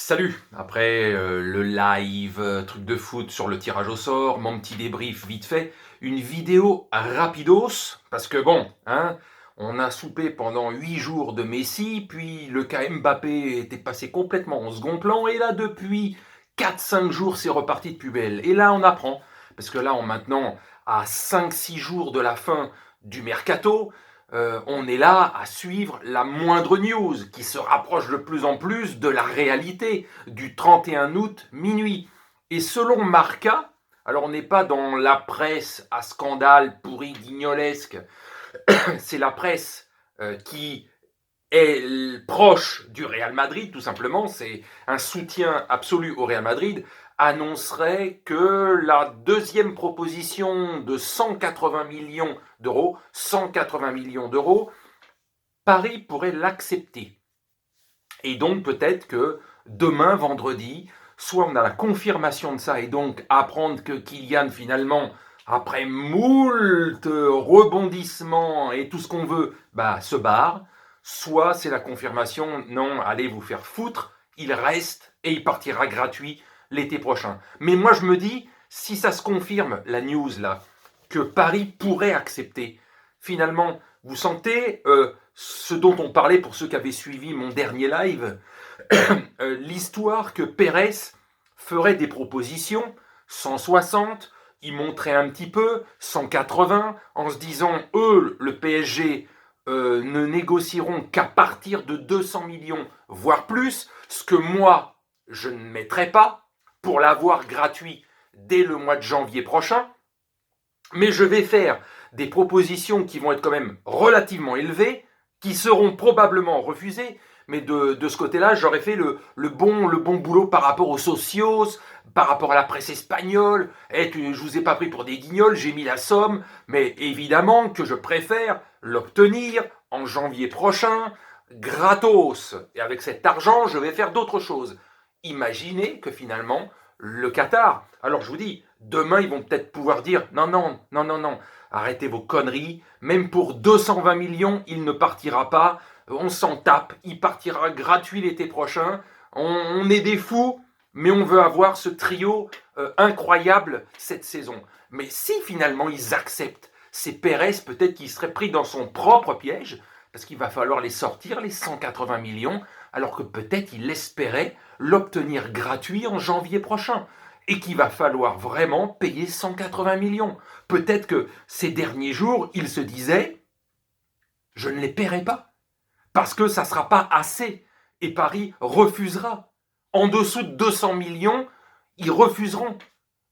Salut! Après le live, truc de foot sur le tirage au sort, mon petit débrief vite fait, une vidéo rapidos, parce que bon, hein, on a soupé pendant 8 jours de Messi, puis le cas Mbappé était passé complètement en second plan, et là depuis 4-5 jours c'est reparti de plus belle. Et là on apprend, parce que là on maintenant à 5-6 jours de la fin du mercato, on est là à suivre la moindre news qui se rapproche de plus en plus de la réalité du 31 août minuit. Et selon Marca, alors on n'est pas dans la presse à scandale pourri guignolesque, c'est la presse qui est proche du Real Madrid, tout simplement, c'est un soutien absolu au Real Madrid, annoncerait que la deuxième proposition de 180 millions d'euros, Paris pourrait l'accepter. Et donc peut-être que demain, vendredi, soit on a la confirmation de ça et donc apprendre que Kylian finalement, après moult rebondissements et tout ce qu'on veut, se barre, soit c'est la confirmation, non, allez vous faire foutre, il reste et il partira gratuit l'été prochain. Mais moi je me dis, si ça se confirme, la news là, que Paris pourrait accepter, finalement, vous sentez ce dont on parlait pour ceux qui avaient suivi mon dernier live, l'histoire que Pérez ferait des propositions, 160, il montrait un petit peu, 180, en se disant, eux, le PSG, ne négocieront qu'à partir de 200 millions, voire plus, ce que moi, je ne mettrai pas, pour l'avoir gratuit dès le mois de janvier prochain, mais je vais faire des propositions qui vont être quand même relativement élevées, qui seront probablement refusées, mais de ce côté-là, j'aurais fait le bon boulot par rapport aux socios, par rapport à la presse espagnole. Et je vous ai pas pris pour des guignols, j'ai mis la somme, mais évidemment que je préfère l'obtenir en janvier prochain, gratos. Et avec cet argent, je vais faire d'autres choses. Imaginez que finalement, le Qatar, alors je vous dis, demain ils vont peut-être pouvoir dire non, non, non, non, non, arrêtez vos conneries, même pour 220 millions, il ne partira pas, on s'en tape, il partira gratuit l'été prochain, on est des fous, mais on veut avoir ce trio incroyable cette saison. Mais si finalement ils acceptent, c'est Pérez peut-être qui serait pris dans son propre piège, parce qu'il va falloir les sortir, les 180 millions, alors que peut-être il espérait l'obtenir gratuit en janvier prochain et qu'il va falloir vraiment payer 180 millions. Peut-être que ces derniers jours, il se disait « je ne les paierai pas, parce que ça ne sera pas assez, et Paris refusera. En dessous de 200 millions, ils refuseront.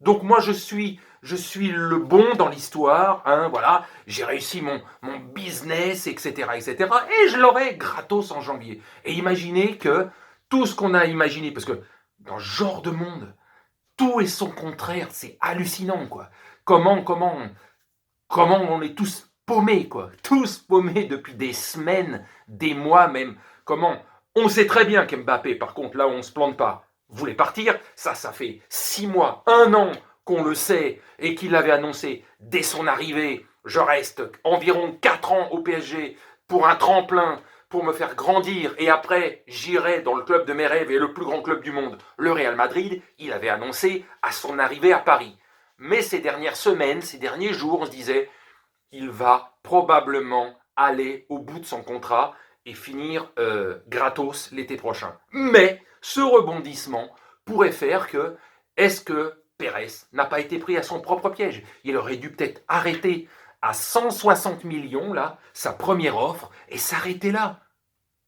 Donc moi, je suis le bon dans l'histoire, hein, voilà, j'ai réussi mon business, etc., etc., et je l'aurai gratos en janvier. Et imaginez que tout ce qu'on a imaginé, parce que dans ce genre de monde, tout est son contraire, c'est hallucinant, quoi. Comment on est tous paumés, quoi. Tous paumés depuis des semaines, des mois même. Comment on sait très bien qu'Mbappé, par contre, là où on ne se plante pas, voulait partir. Ça fait 6 mois, 1 an qu'on le sait et qu'il l'avait annoncé dès son arrivée. Je reste environ 4 ans au PSG pour un tremplin, pour me faire grandir, et après j'irai dans le club de mes rêves et le plus grand club du monde, le Real Madrid. Il avait annoncé à son arrivée à Paris. Mais ces dernières semaines, ces derniers jours, on se disait, il va probablement aller au bout de son contrat et finir gratos l'été prochain. Mais ce rebondissement pourrait faire que, est-ce que Pérez n'a pas été pris à son propre piège? Il aurait dû peut-être arrêter à 160 millions, là, sa première offre, et s'arrêter là.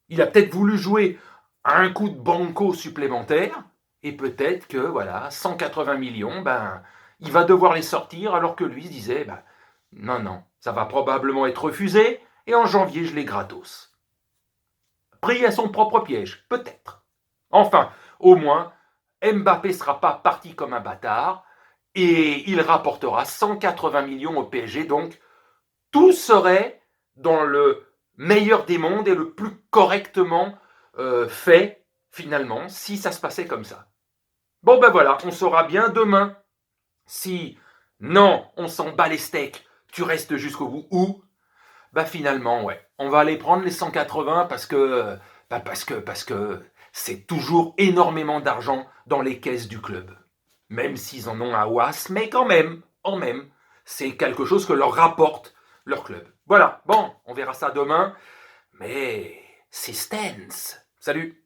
Il a peut-être voulu jouer un coup de banco supplémentaire, et peut-être que, voilà, 180 millions, il va devoir les sortir, alors que lui se disait, non, non, ça va probablement être refusé, et en janvier, je les gratos. Pris à son propre piège, peut-être. Enfin, au moins, Mbappé ne sera pas parti comme un bâtard, et il rapportera 180 millions au PSG, donc tout serait dans le meilleur des mondes et le plus correctement fait, finalement, si ça se passait comme ça. Bon ben voilà, on saura bien demain si, non, on s'en bat les steaks, tu restes jusqu'au bout, ou, finalement, ouais, on va aller prendre les 180 parce que c'est toujours énormément d'argent dans les caisses du club. Même s'ils en ont à ouas, mais quand même, c'est quelque chose que leur rapporte leur club. Voilà, bon, on verra ça demain, mais c'est Stens. Salut!